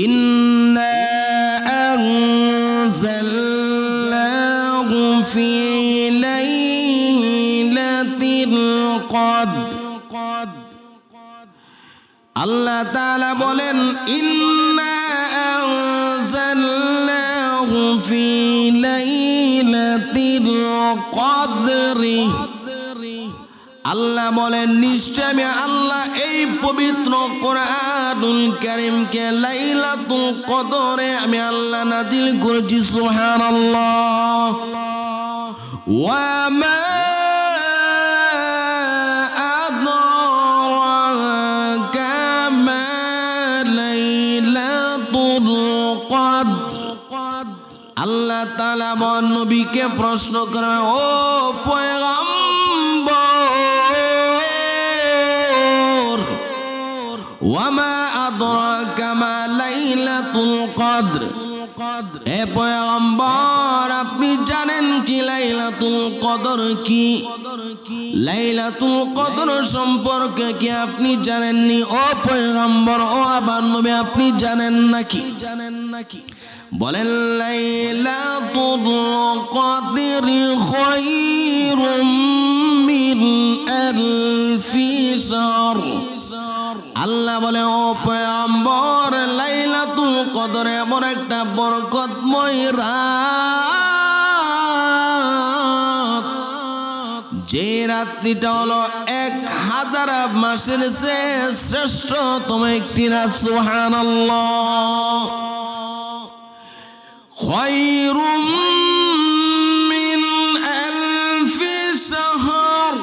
ইন্না আনজালনাহু ফি লাইলাতিল কদর। আল্লাহ তাআলা বলেন ইন্না আনজালনাহু ফি লাইলাতিল কদরি। আল্লাহ বলেন নিশ্চয় আমি আল্লাহ এই পবিত্র কোরআনুল কারীমকে লাইলাতুল কদরে আমি আল্লাহ নাযিল করেছি। সুবহানাল্লাহ। ওয়া মা আদরাকা মা লাইলাতুল কদর। আল্লাহ তাআলা নবীকে প্রশ্ন করে, ও পয়গম্বর, ওয়ামা আদরাকা মা লাইলাতুল কদর। হে পয়গম্বর আপনি জানেন কি লাইলাতুল কদর কি? লাইলাতুল কদর সম্পর্কে কি আপনি জানেননি? ও পয়গম্বর, ও আবার নবী আপনি জানেন নাকি? বলেন লাইলাতুল কদরি খায়রুম মিন আলফি শাহর। আল্লাহ বলে ও পয়গম্বর লাইলাতুল কদর এমন একটা বরকতময় রাত যে রাত্রিটা হলো 1000 মাসের চেয়ে শ্রেষ্ঠতম একটি রাত। সুবহানাল্লাহ। খায়রুম মিন আলফি শাহর।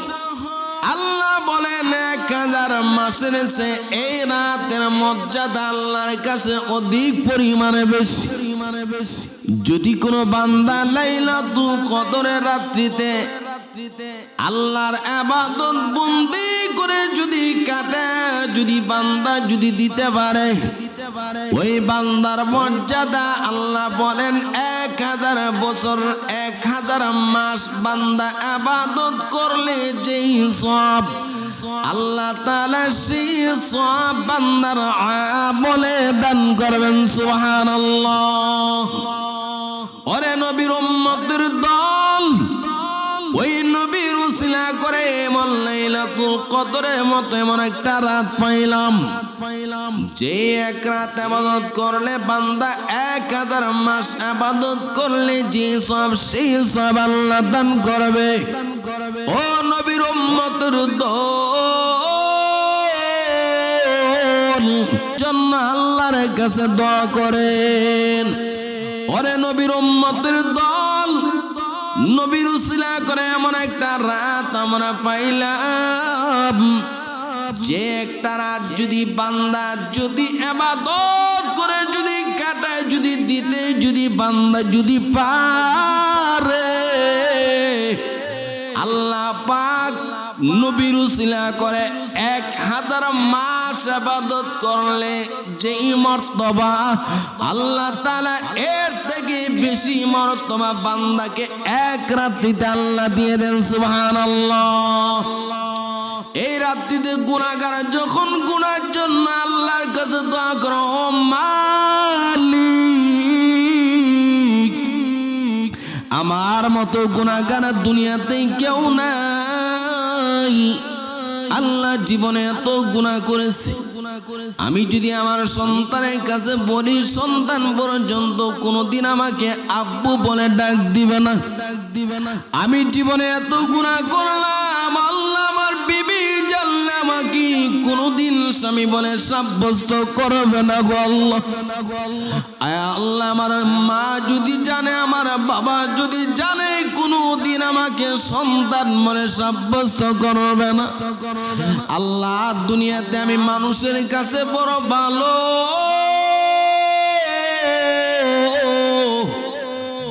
আল্লাহ বলেন 1000 মাসের চেয়ে এই রাতের মর্যাদা আল্লাহর কাছে অধিক পরিমাণে বেশি। যদি কোনো বান্দা লাইলাতুল কদরের রাত্রিতে আল্লাহর ইবাদত বন্দি করে যদি কাটে, যদি বান্দা যদি দিতে পারে, ওই বান্দার মর্যাদা আল্লাহ বলেন 1000 বছর 1000 মাস বান্দা ইবাদত করলে যেই সওয়াব আল্লাহ তাআলা সেই সওয়াব বান্দার আমলে দান করবেন। সুবহানাল্লাহ। ওরে নবীর উম্মতের দল, ওই নবীর উসিলা করে এমন লাইলাতুল কদরের মতো এমন একটা রাত পাইলাম যে এক রাত ইবাদত করলে বান্দা 1000 মাস ইবাদত করলে যে সব সেই সব আল্লাহ দান করবে। ও নবীর উম্মতের দল জন্য আল্লাহর কাছে দোয়া করেন। ওরে নবীর উম্মতের দল, নবীর উসিলা করে এমন একটা রাত আমরা পাইলাম যে একটা রাত যদি বান্দা যদি ইবাদত করে যদি কাটায় যদি দিতে যদি বান্দা যদি পারে, আল্লাহ পাক নবীর উসিলা করে 1000 মাস ইবাদত করলে যেই মর্তবা আল্লাহ তাআলা এর থেকে বেশি মর্তবা বান্দাকে এক রাত্রিতে আল্লাহ দিয়ে দেন। সুবহানাল্লাহ। এই রাত্রিতে গুনাহগার যখন গুনার জন্য আল্লাহর কাছে দোয়া করে, ও মালিক আমার মতো গুনাহগার দুনিয়াতে কেউ নাই। আল্লাহ জীবনে এত গুনাহ করেছি, আমি যদি আমার সন্তানের কাছে বলি সন্তান পর্যন্ত কোনোদিন আমাকে আব্বু বলে ডাক দিবে না। আমি জীবনে এত গুনাহ করলাম, আল্লাহ আমার বিবি জানলে আমাকে কোনোদিন স্বামী বলে সাব্যস্ত করবে না গো আল্লাহ। আল্লাহ আমার মা যদি জানে, আমার বাবা যদি জানে, কোনোদিন আমাকে সন্তান বলে সাব্যস্ত করবে না। আল্লাহ দুনিয়াতে আমি মানুষের কাছে বড় ভালো,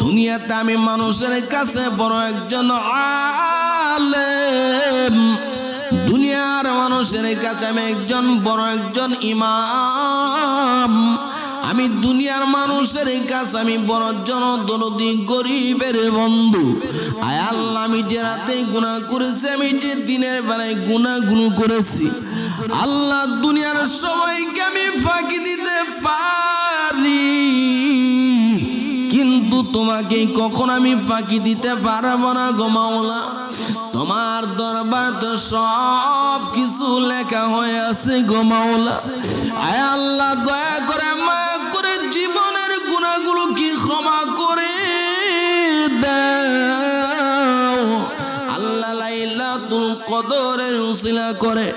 দুনিয়াতে আমি মানুষের কাছে বড় একজন আলেম, দুনিয়ার মানুষের কাছে আমি একজন বড় একজন ইমাম, আমি দুনিয়ার মানুষের কাছে আমি বড় জনদরদি গরিবের বন্ধু। আয় আল্লাহ আমি যে রাতে গুনাহ করেছি, আমি যে দিনের বেলায় গুনাহগুলো করেছি, আল্লাহ দুনিয়ার সবাইকে আমি ফাঁকি দিতে পারি তোমাকে কখন আমি ফাঁকি দিতে পারবো না গো মাওলা। তোমার দরবার তো সব কিছু লেখা হয়ে আছে গো মাওলা। আয় আল্লাহ দয়া করে মায়া করে জীবনের গুনাহগুলো কি ক্ষমা করে দাও আল্লাহ। লাইলাতুল কদরের উসিলা করে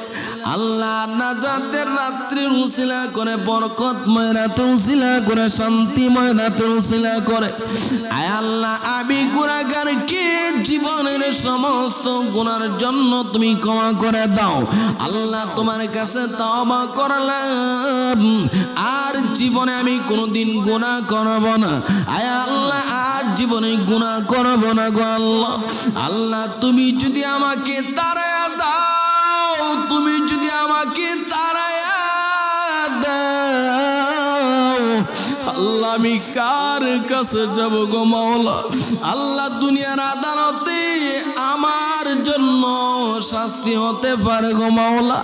আল্লাহ নাজাতের রাত্রির উসিলা করে বরকতময় রাতের উসিলা করে শান্তিময় রাতের উসিলা করে আয় আল্লাহ আমি গুনাহগারকে জীবনের সমস্ত গুনার জন্য তুমি ক্ষমা করে দাও আল্লাহ। তোমার কাছে তওবা করলাম আর জীবনে আমি কোনোদিন গুনাহ করব না। আয় আল্লাহ আর জীবনে গুনাহ করব না গো আল্লাহ। আল্লাহ তুমি যদি আমাকে তাড়ায়া দাও, তুমি যদি আমাকে তাড়ায়া দাও আল্লাহ আমি কার কাছে যাব গো মাওলা। আল্লাহ দুনিয়ার আদালতে আমার জন্য শাস্তি হতে পারে গো মাওলা।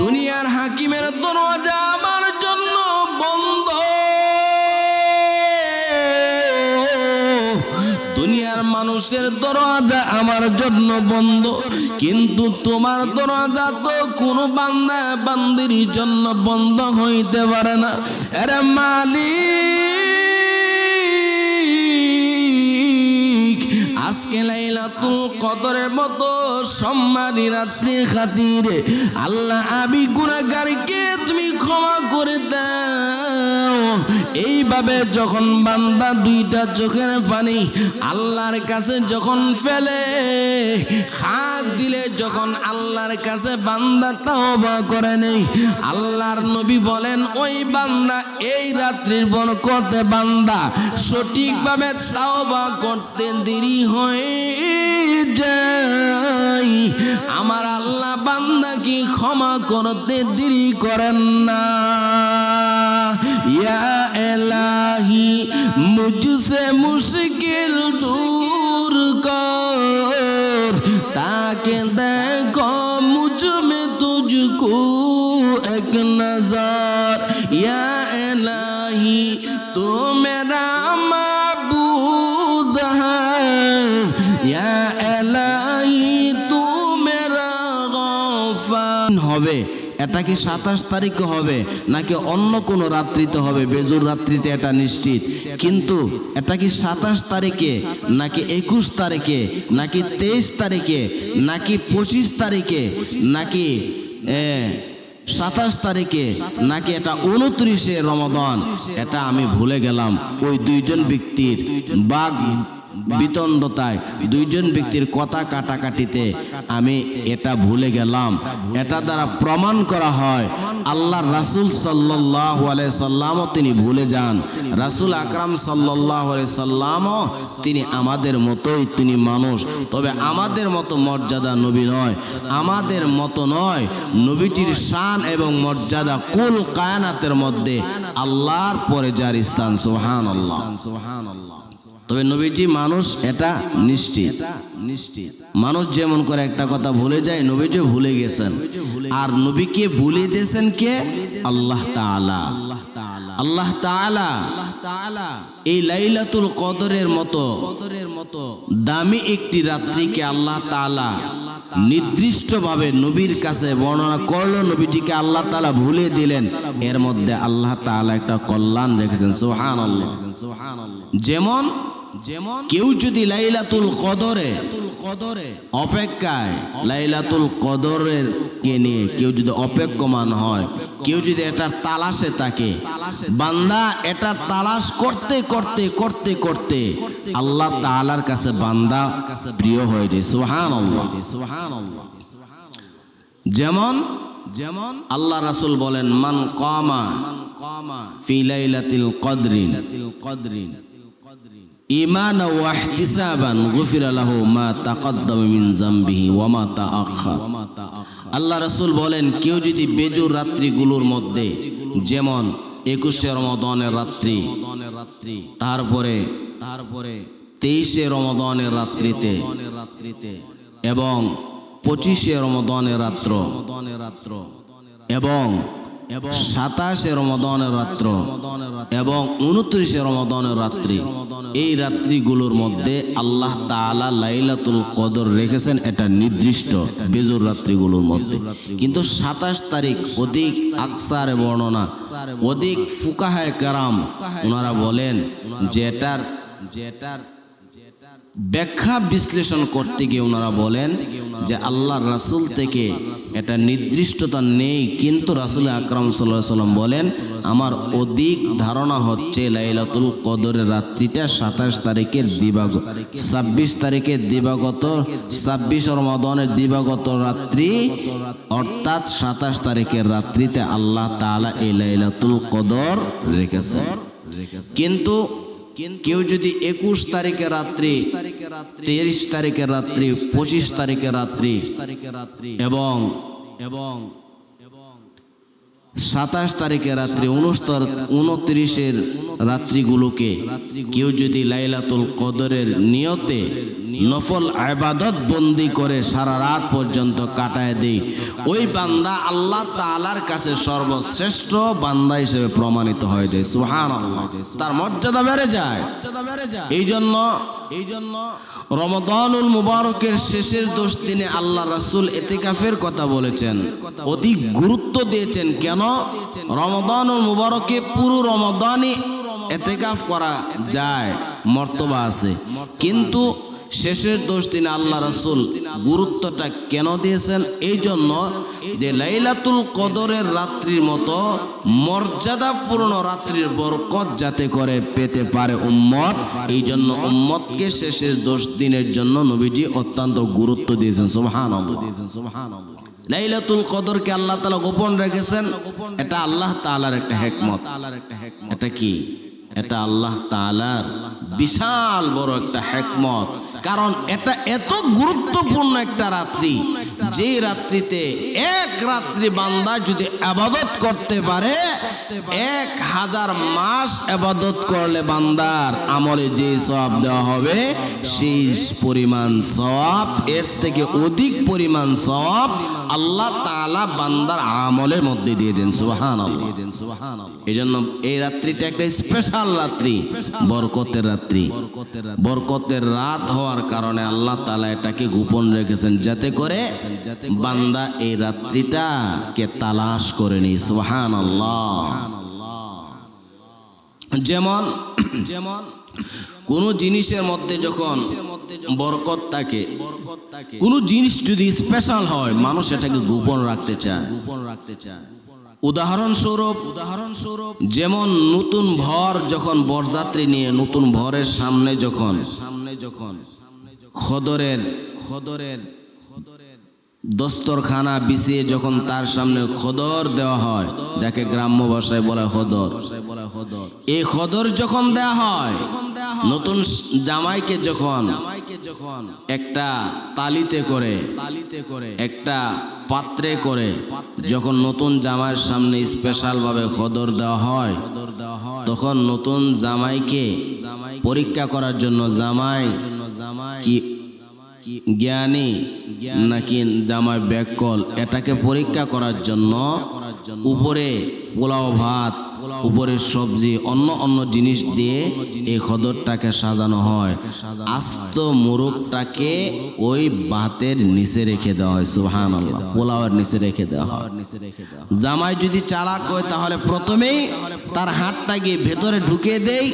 দুনিয়ার হাকিমের দরজা আমার জন্য বন্ধ, দুনিয়ার মানুষের দরজা আমার জন্য বন্ধ, কিন্তু তোমার দরজা তো কোনো বান্দা বান্দির জন্য বন্ধ হইতে পারে না। আরে মালিক আজকে লাইলাতুল কদরের মতো সম্মানী রাত্রির খাতিরে আল্লাহ আমি গুনাহগারকে তুমি ক্ষমা করে দাও। এইভাবে যখন বান্দা দুইটা চোখের পানি আল্লাহর কাছে যখন ফেলে হাত দিলে যখন আল্লাহর কাছে বান্দা তওবা করে নেই, আল্লাহর নবী বলেন ওই বান্দা এই রাত্রির বরকতে বান্দা সঠিকভাবে তওবা করতে দেরি হয়ে যায়, আমার আল্লাহ বান্দা কি ক্ষমা করতে দেরি করেন না। ইয়া इलाही मुझसे मुश्किल दूर कर ताकि देखो मुझ में तुझको एक नजर। या इलाही तू मेरा माबूद है, या इलाही तू मेरा गफार। হবে এটা কি 27 তারিখে হবে নাকি অন্য কোনো রাত্রিতে হবে? বেজুর রাত্রিতে এটা নিশ্চিত, কিন্তু এটা কি 27 তারিখে নাকি 21 তারিখে নাকি 23 তারিখে নাকি 25 তারিখে নাকি 27 তারিখে নাকি এটা 29শে রমাদান, এটা আমি ভুলে গেলাম। ওই দুইজন ব্যক্তির বাগ বিতণ্ডতায় দুইজন ব্যক্তির কথা কাটাকাটিতে আমি এটা ভুলে গেলাম। এটা দ্বারা প্রমাণ করা হয় আল্লাহর রাসূল সাল্লাল্লাহু আলাইহি সাল্লামও তিনি ভুলে যান। রাসূল আকরাম সাল্লাল্লাহু আলাইহি সাল্লামও তিনি আমাদের মতোই, তিনি মানুষ, তবে আমাদের মতো মর্যাদা নবী নয়, আমাদের মতো নয়। নবীটির শান এবং মর্যাদা কুল কায়নাতের মধ্যে আল্লাহর পরে যার স্থান, সুবহানাল্লাহ সুবহানাল্লাহ। তবে নবীজি মানুষ, এটা নিশ্চিত। মানুষ যেমন করে একটা কথা ভুলে যায়, নবীজি ভুলে গেছেন। আর নবীকে ভুলে দিয়েছেন কে? আল্লাহ তাআলা। আল্লাহ তাআলা এই লাইলাতুল কদরের মতো দামি একটি রাত্রিকে আল্লাহ তাআলা নির্দিষ্টভাবে নবীর কাছে বর্ণনা করলো, নবীজিকে আল্লাহ তাআলা ভুলে দিলেন। এর মধ্যে আল্লাহ তাআলা একটা কল্যাণ রেখেছেন, সুবহানাল্লাহ। যেমন কেউ যদি লাইলাতুল কদরে অপেক্ষায়, লাইলাতুল কদরের কে নিয়ে কেউ যদি অপেক্ষমান হয়, কেউ যদি এটার তালাশে থাকে, বান্দা এটা তালাশ করতে করতে করতে করতে আল্লাহ তাআলার কাছে বান্দা প্রিয় হয়ে যায়, সুবহানাল্লাহ সুবহানাল্লাহ। যেমন আল্লাহ রাসূল বলেন মান কামা ফি লাইলাতিল কদরি ঈমান ওয়া ইহতিসাবান গুফিরা লাহু মা তাকদ্দামা মিন যামবিহি ওয়া মা তাআখার। আল্লাহ রাসূল বলেন কেউ যদি বেজুর রাত্রিগুলোর মধ্যে, যেমন 21শে রমাদানের রাত্রি, তারপরে 23শে রমাদানের রাত্রিতে এবং 25শে রমাদানের রাত্র এবং 27 রমাদানের রাত্র এবং 29 রমাদানের রাত্রি, এই রাত্রিগুলোর মধ্যে আল্লাহ তাআলা লাইলাতুল কদর রেখেছেন, এটা নির্দিষ্ট বেজুর রাত্রিগুলোর মধ্যে। কিন্তু 27 তারিখ অধিক আকসার বর্ণনা, অধিক ফুকাহায়ে কেরাম ওনারা বলেন যে এটার ব্যাখ্যা বিশ্লেষণ করতে গিয়ে ওনারা বলেন যে আল্লাহর রাসূল থেকে এটা নির্দিষ্টতা নেই, কিন্তু রাসূল আকরাম সাল্লাল্লাহু আলাইহি ওয়াসাল্লাম বলেন আমার অধিক ধারণা হচ্ছে লাইলাতুল কদরের রাত্রিটা 27 তারিখের দিবাগত, 26 তারিখের দিবাগত, 26 রমাদানের দিবাগত রাত্রি, অর্থাৎ 27 তারিখের রাত্রিতে আল্লাহ তাআলা এই লাইলাতুল কদর রেখেছেন। কিন্তু কেউ যদি 21 তারিখের রাত্রি, 23 তারিখের রাত্রি, 25 তারিখের রাত্রি এবং 27 তারিখের রাত্রি, 29 রাত্রিগুলোকে কেউ যদি লাইলাতুল কদরের নিয়তে নফল ইবাদত বন্দি করে সারা রাত পর্যন্ত কাটায় দেয়, ওই বান্দা আল্লাহ তাআলার কাছে সর্বশ্রেষ্ঠ বান্দা হিসেবে প্রমাণিত হয়ে যায়। সুবহানাল্লাহ, তার মর্যাদা বেড়ে যায়। এই জন্য রমাদানুল মুবারকের শেষের 10 দিনে আল্লাহ রাসূল ইতিকাফের কথা বলেছেন, অধিক গুরুত্ব দিয়েছেন। কেন? রমাদানুল মুবারকে পুরো রমাদানই ইতিকাফ করা যায়, মর্তবা আছে, কিন্তু শেষের 10 দিনে আল্লাহ রাসূল গুরুত্বটা কেন দিয়েছেন? এই জন্য যে লাইলাতুল কদরের রাত্রির মতো মর্যাদাপূর্ণ রাত্রির বরকত যাতে করে পেতে পারে উম্মত, এই জন্য উম্মতকে শেষের 10 দিনের জন্য নবীজি অত্যন্ত গুরুত্ব দিয়েছেন। সুবহানাল্লাহ। লাইলাতুল কদরকে আল্লাহ তাআলা গোপন রেখেছেন, এটা আল্লাহ তাআলার একটা হিকমত। এটা কি? এটা আল্লাহ তাআলার বিশাল বড় একটা হিকমত। কারণ এটা এত গুরুত্বপূর্ণ একটা রাত্রি, যে রাত্রিতে এক রাত্রি বান্দা যদি ইবাদত করতে পারে 1000 মাস ইবাদত করলে বান্দার আমলে যে সওয়াব দেওয়া হবে সেই পরিমাণ সওয়াব, এর থেকে অধিক পরিমাণ সওয়াব আল্লাহ তাআলা বান্দার আমলের মধ্যে দিয়ে দেন। সুবহানাল্লাহ। এজন্য এই রাত্রিটা একটা স্পেশাল রাত্রি, বরকতের রাত্রি, বরকতের রাত হওয়ার কারণে আল্লাহ তাআলা এটাকে গোপন রেখেছেন, যাতে করে বান্দা এই রাত্রিটাকে তালাশ করে নি। সুবহানাল্লাহ। যেমন কোন জিনিসের মধ্যে যখন বরকত থাকে, কোন জিনিস যদি স্পেশাল হয়, মানুষ এটাকে গোপন রাখতে চায়। উদাহরণস্বরূপ যেমন নতুন ভর যখন বরযাত্রী নিয়ে নতুন ভরের সামনে যখন খদরের দস্তরখানা বিছিয়ে যখন তার সামনে খদর দেওয়া হয়, যাকে গ্রাম্য ভাষায় বলা খদর, এই খদর যখন দেওয়া হয় নতুন জামাইকে, যখন একটা তালিতে করে একটা পাত্রে করে যখন নতুন জামাইয়ের সামনে স্পেশাল ভাবে খদর দেওয়া হয়, তখন নতুন জামাইকে পরীক্ষা করার জন্য জামাই কি জ্ঞানী নাকি জামাই ব্যাককল, এটাকে পরীক্ষা করার জন্য উপরে পোলাও ভাত, উপরে সবজি, অন্য জিনিস দিয়ে এই খদরটাকে সাজানো হয়। আস্ত মুরগটাকে ওই ভাতের নিচে রেখে দেওয়া হয়। সুবহানাল্লাহ। পোলাওয়ের নিচে রেখে দেওয়া হয়। জামাই যদি চালাক হয় তাহলে প্রথমেই তার হাতটা গিয়ে ভেতরে ঢুকিয়ে দেয়,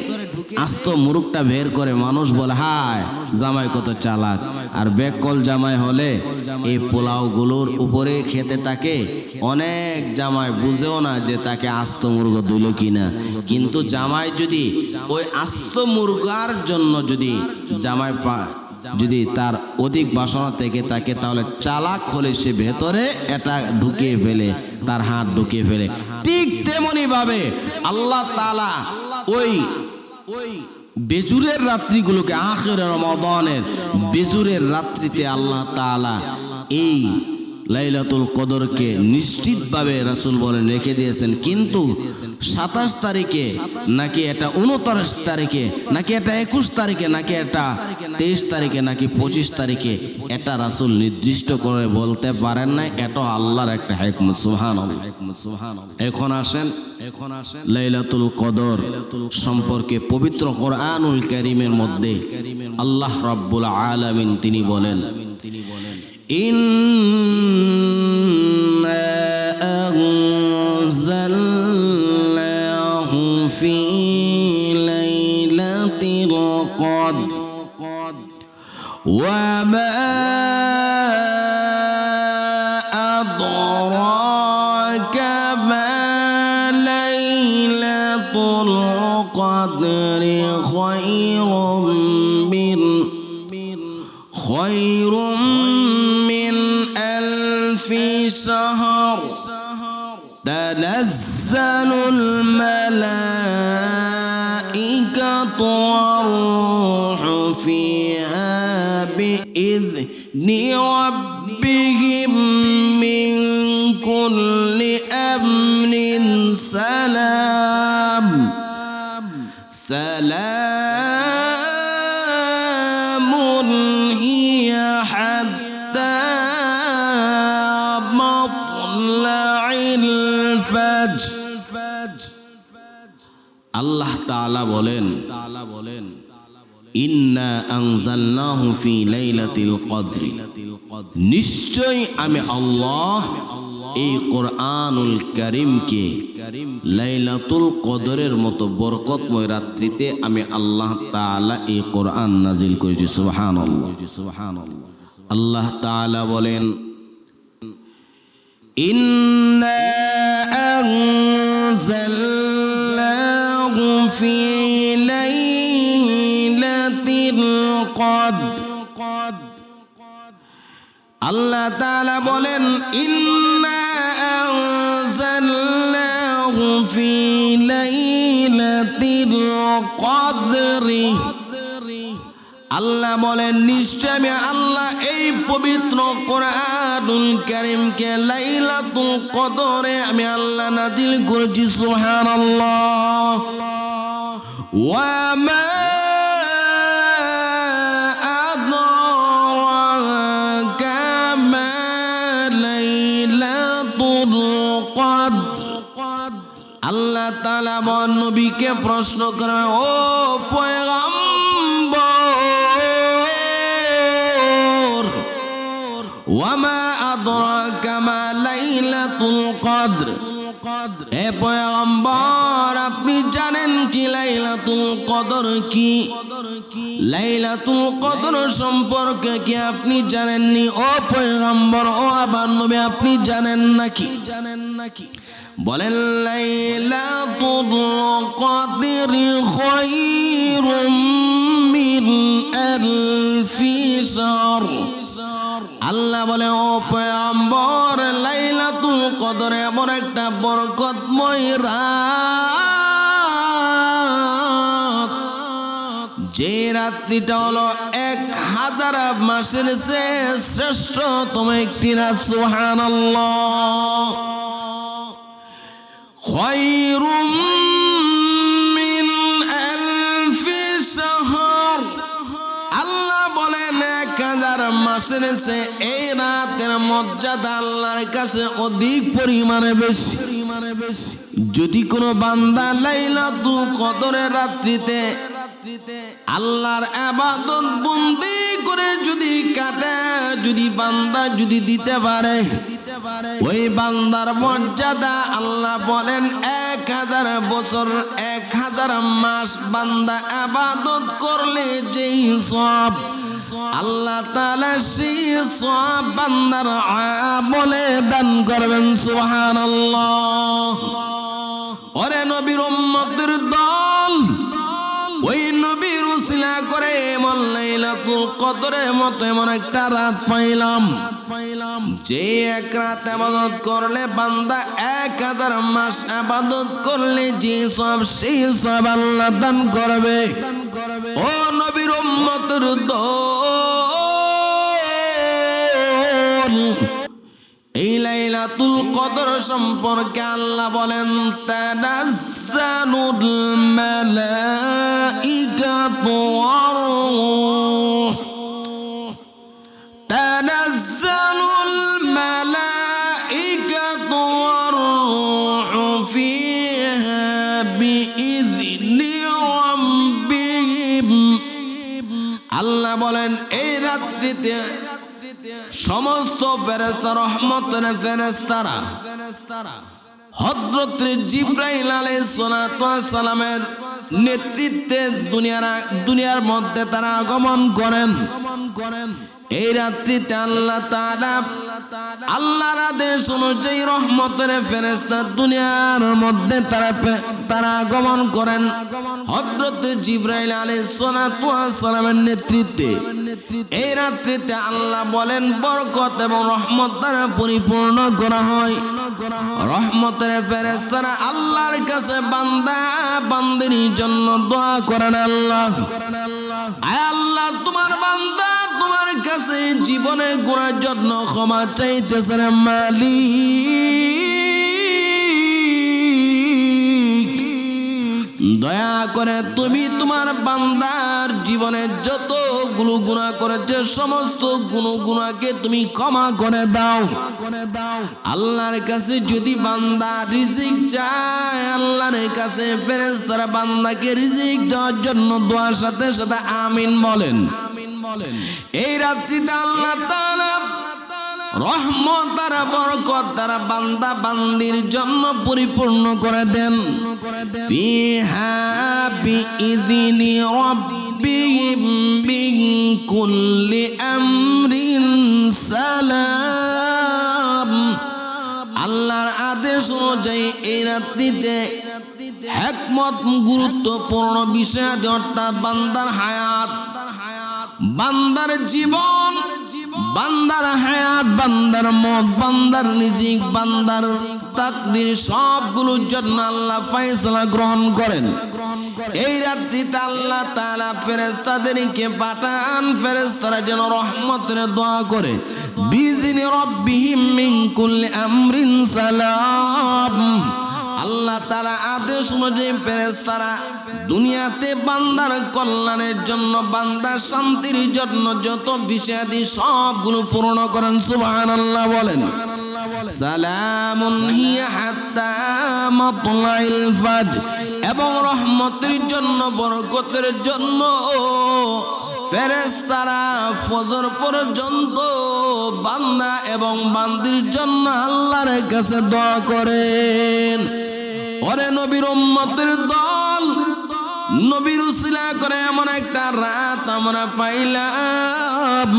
আস্ত মুরগটা বের করে। মানুষ বলে হায় জামাই কত চালাক। আর বেকল জামাই হলে এই পোলাওগুলোর উপরে খেতে থাকে। অনেক জামাই বুঝেও না যে তাকে আস্ত মুরগ দিল কিনা, কিন্তু জামাই যদি ওই আস্ত মুরগার জন্য যদি জামাই যদি তার অধিক বাসনা থেকে থাকে, তাহলে চালাক হলে সে ভেতরে এটা ঢুকিয়ে ফেলে, তার হাত ঢুকিয়ে ফেলে। ঠিক তেমনি ভাবে আল্লাহ তাআলা ওই বেজুরের রাত্রিগুলোকে, আখির রমাদানের বেজুরের রাত্রিতে আল্লাহ তাআলা এই লাইলাতুল কদরকে নিশ্চিতভাবে রাসূল বলেন রেখে দিয়েছেন, কিন্তু 27 তারিখে নাকি এটা 29 তারিখে নাকি এটা 21 তারিখে নাকি এটা 23 তারিখে নাকি 25 তারিখে এটা রাসূল নির্দিষ্ট করে বলতে পারেন না। এটা আল্লাহর একটা হিকমত। সুবহানাল্লাহ। এখন আসেন লাইলাতুল কদর সম্পর্কে পবিত্র কোরআনুল কারীমের মধ্যে আল্লাহ রাব্বুল আলামিন তিনি বলেন, ইন্না আনজালনাহু ফি লাইলাতিল কদর ওয়া মা আদরাকা মা লাইলাতুল কদরি খায়রুম মিন আলফি শাহর তানাজ্জালুল মালাইকাতু ওয়ার-রূহু ফিহা বিইذনি রাব্বিহিম মিন কুল্লি আমরিন সালাম সালামুন হিয়া হাত্তা মাতলাইল ফাজর। আল্লাহ তাআলা বলেন, ইন্না আনজালনাহু ফি লাইলাতিল কদর, নিশ্চয় আমি আল্লাহ এই কোরআনুল কারীমকে লাইলাতুল কদরের মতো বরকতময় রাত্রিতে আমি আল্লাহ তাআলা এই কোরআন নাজিল করেছি। সুবহানাল্লাহ। আল্লাহ তাআলা বলেন, ইন্না আনজালনাহু ফি লাইলাতিল কদর। আল্লাহ তাআলা বলেন, ইন্না আনজালনাহু ফি লাইলাতিল কদর। আল্লাহ বলেন, নিশ্চয় আমি আল্লাহ এই পবিত্র কোরআনুল কারীমকে লাইলাতুল কদরে আমি আল্লাহ নাযিল করেছি। সুবহানাল্লাহ। ওয়া মা আদরাকা মা লাইলাতুল কদর। আল্লাহ তাআলা নবীকে প্রশ্ন করে, ও পয়গম্বর, ওয়ামা আদরাকা মা লাইলাতুল কদর, হে পয়গম্বর আপনি জানেন কি লাইলাতুল কদর কি? লাইলাতুল কদর সম্পর্কে কি আপনি জানেননি? ও পয়গম্বর, ও আমার নবী, আপনি জানেন নাকি? বলেন, লাইলাতুল কদরি খায়রুম মিন আলফি শাহর। আল্লাহ বলে, ও পয়গম্বর, লাইলাতুল কদর এমন একটা বরকতময় রাত, যে রাত্রিটা হলো 1000 মাসের চেয়ে শ্রেষ্ঠতম একটি রাত। সুবহানাল্লাহ। খায়রুম মিন আলফি শাহর। আল্লাহ বলেন 1000 মাসের চেয়ে এই রাতের মর্যাদা আল্লাহর কাছে অধিক পরিমাণে বেশি। যদি কোনো বান্দা লাইলাতুল কদরের রাত্রিতে আল্লাহর ইবাদত বন্দি করে যদি কাটে, যদি বান্দা যদি দিতে পারে, ওই বান্দার মর্যাদা আল্লাহ বলেন 1000 বছর 1000 মাস বান্দা ইবাদত করলে যেই সওয়াব আল্লাহ তাআলা সেই সওয়াব বান্দার আমলে দান করবেন। সুবহানাল্লাহ। ওরে নবীর উম্মতের দল, ওই নবীর উসিলা করে এমন লাইলাতুল কদরের মতো এমন একটা রাত পাইলাম, যে এক রাত ইবাদত করলে বান্দা 1000 মাস ইবাদত করলে যে সব সেই সব আল্লাহ দান করবে। ও নবীর উম্মতের দল, লাইলাতুল কদর সম্পর্কে আল্লাহ বলেন তানাজ্জালুল মালাইকাতু ওয়ার রূহ তানাজ্জালুল মালাইকাতু ওয়ার রূহু ফিহা বিইذনি রাব্বিহিম আল্লাহ বলেন এই রাত্রিতে সমস্ত ফেরেশতা রহমতের ফেরেশতারা হযরত জিবরাইল আলাইহিস সালাতু ওয়াস সালামের নেতৃত্বে দুনিয়ার মধ্যে তারা আগমন করেন এই রাত্রিতে আল্লাহ তাআলা আল্লাহর আদেশ অনুযায়ী রহমতের ফেরেশতা দুনিয়ার মধ্যে তারা আগমন করেন হযরত জিবরাইল আলাইহিস সালাতু ওয়াস সালামের নেতৃত্বে এই রাত্রিতে আল্লাহ বলেন বরকত এবং রহমত দ্বারা পরিপূর্ণ করা হয় রহমতের ফেরেশতারা আল্লাহর কাছে বান্দা বান্দির জন্য দোয়া করেন আল্লাহ আয় আল্লাহ তোমার বান্দা তোমার কাছে জীবনে গুনাহের জন্য ক্ষমা চাইতেছে মালিক দয়া করে তুমি তোমার বান্দার জীবনে যতগুলো গুনাহ করেছে সমস্ত গুনাহকে তুমি ক্ষমা করে দাও আল্লাহর কাছে যদি বান্দা রিজিক চায় আল্লাহর কাছে ফেরেশতারা বান্দাকে রিজিক দেওয়ার জন্য দোয়ার সাথে সাথে আমিন বলেন এই রাত্রিতে আল্লাহ তাআলা রহমত আর বরকত দ্বারা বান্দা বান্দির জন্য পরিপূর্ণ করে দেন ফিহা বিইذনি রাব্বিহিম মিন কুল্লি আমরিন সালাম আল্লাহর আদেশ অনুযায়ী এই রাত্রিতে হিকমত গুরুত্বপূর্ণ বিষয় অর্থাৎ বান্দার হায়াত বান্দার জীবন বান্দার হায়াত বান্দার মত বান্দার রিজিক বান্দার তাকদীর সবগুলোর জন্য আল্লাহ ফয়সালা গ্রহণ করেন এই রাত্রিতে আল্লাহ তাআলা ফেরেশতাদেরকে পাঠান ফেরেশতারা যেন রহমতের দোয়া করে বিইذনি রাব্বিহিম মিন কুল্লি আমরিন সালাম আল্লাহ তাআলা আদেশ অনুযায়ী ফেরেশতারা দুনিয়াতে বান্দার কল্যাণের জন্য বান্দার শান্তির জন্য যত বিষয়াদি সবগুলো পূর্ণ করেন সুবহানাল্লাহ বলেন সালামুন হিয়া হাত্তা মাতলাইল ফাজর এবং রহমতের জন্য বরকতের জন্য ফেরেশতারা ফজর পর্যন্ত বান্দা এবং বান্দির জন্য আল্লাহর কাছে দোয়া করেন ওরে নবীর উম্মতের দল নবীর উসিলা করে এমন একটা রাত আমরা পাইলাম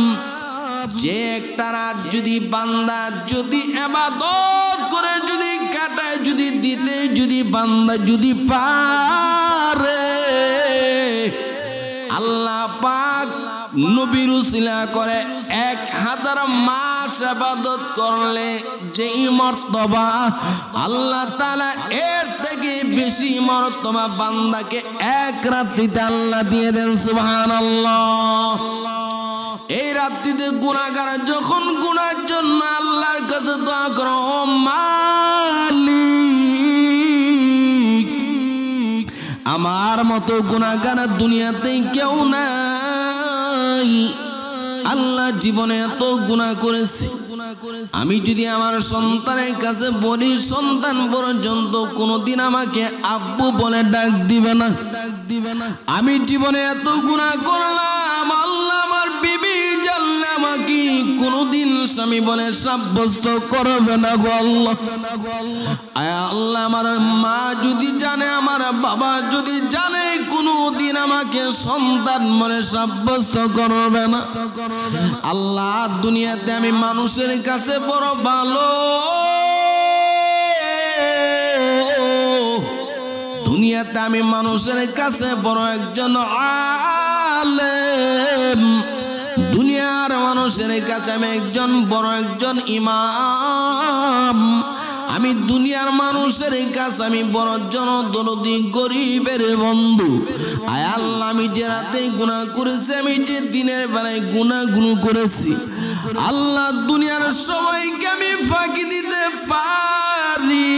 যে একটা রাত যদি বান্দা যদি ইবাদত করে যদি কাটায় যদি দিতে যদি বান্দা যদি পারে আল্লাহ পাক নবীর উসিলা করে 1000 মাস ইবাদত করলে যেই মর্তবা আল্লাহ তাআলা এর থেকে বেশি মর্তবা বান্দাকে এক রাত্রিতে আল্লাহ দিয়ে দেন সুবহানাল্লাহ এই রাত্রিতে গুনাহগার যখন গুনাহের জন্য আল্লাহর কাছে দোয়া করে ও মালিক আমার মতো গুনাহগার দুনিয়াতে কেউ নাই আল্লাহ জীবনে এত গুনাহ করেছি আমি যদি আমার সন্তানের কাছে বলি সন্তান পর্যন্ত কোনোদিন আমাকে আব্বু বলে ডাক দিবে না আমি জীবনে এত গুনাহ করলাম আল্লাহ আমার বিবি জানলে আমাকে কোনোদিন স্বামী বলে সাব্যস্ত করবে না গো আল্লাহ আয় আল্লাহ আমার মা যদি জানে আমার বাবা যদি জানে কোনোদিন আমাকে সন্তান বলে সাব্যস্ত করবে না আল্লাহ দুনিয়াতে আমি মানুষের কাছে বড় ভালো দুনিয়াতে আমি মানুষের কাছে বড় একজন আলেম দুনিয়ার মানুষের কাছে আমি একজন বড় একজন ইমাম আমি দুনিয়ার মানুষের কাছে আমি বড় জনদরদি গরিবের বন্ধু। আয় আল্লাহ, আমি যে রাতে গুনাহ করেছি, আমি যে দিনের বেলায় গুনাহগুলো করেছি, আল্লাহ দুনিয়ার সবাইকে আমি ফাঁকি দিতে পারি,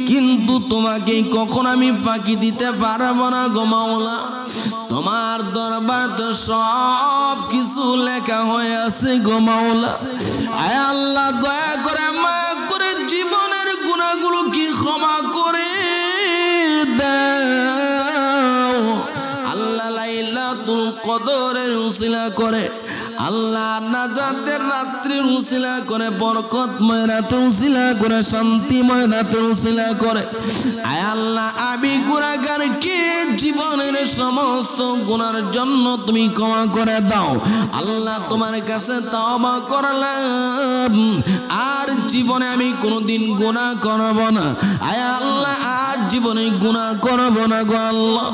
কিন্তু তোমাকে কখন আমি ফাঁকি দিতে পারবো না গো মাওলা। তোমার দরবার তো সব কিছু লেখা হয়ে আছে গো মাওলা। আয় আল্লাহ, দয়া করে মায়া করে জীবনের গুনাহগুলো কি ক্ষমা করে দাও আল্লাহ। লাইলাতুল কদরের উসিলা করে আল্লাহ, নাজাতের রাত্রির উসিলা করে, বরকতময় রাতে উসিলা করে, শান্তিময় রাতে উসিলা করে আয় আল্লাহ, আমি গুনাহগারকে জীবনের সমস্ত গুনার জন্য তুমি ক্ষমা করে দাও আল্লাহ। তোমার কাছে তওবা করলাম, আর জীবনে আমি কোনোদিন গুনাহ করব না আয় আল্লাহ, আর জীবনে গুনাহ করব না গো আল্লাহ।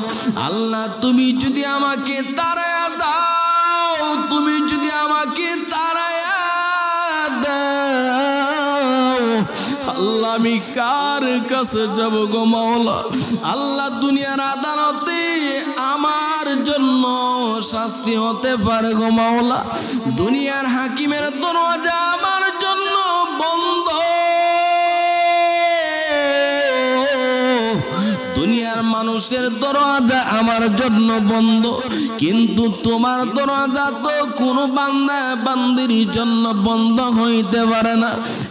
আল্লাহ, তুমি যদি আমাকে তাড়ায়া দাও, তুমি যদি আমাকে তাড়ায়া দাও আল্লাহ, আমি কার কাছে যাব গো মাওলা। আল্লাহ, দুনিয়ার আদালতে আমার জন্য শাস্তি হতে পারে গো মাওলা। দুনিয়ার হাকিমের দরজা আমার জন্য বন্ধ, দুনিয়ার মানুষের দরজা আমার জন্য বন্ধ, কিন্তু তোমার দরজা তো কোনো বান্দা বান্দির জন্য বন্ধ হইতে পারে না।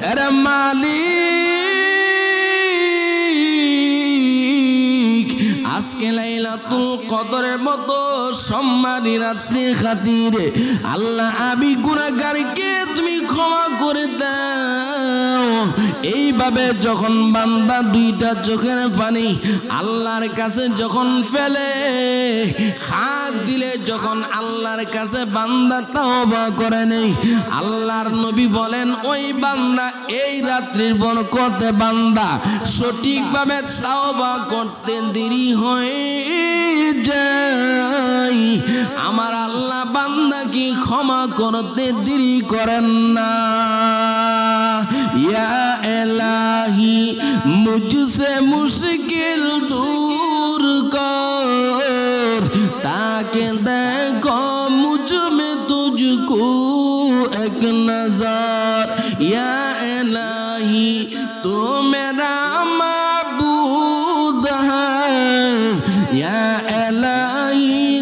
আরে মালিক, আজকে লাইলাতুল কদরের মতো সম্মানী রাত্রির খাতিরে আল্লাহ, আমি গুনাহগারকে তুমি ক্ষমা করে দাও। এইভাবে যখন বান্দা দুইটা চোখের পানি আল্লাহর কাছে যখন ফেলে, খাস দিলে যখন আল্লাহর কাছে বান্দা তওবা করে নেই, আল্লাহর নবী বলেন ওই বান্দা এই রাত্রির বরকতে বান্দা সঠিকভাবে তওবা করতে দেরি হয়ে যায়, আমার আল্লাহ বান্দা কি ক্ষমা করতে দেরি করেন না। ইয়া इलाही मुझसे मुश्किल दूर कर, ताकि देखो मुझ में तुझको एक नजर। या इलाही तू मेरा माबूद है, या इलाही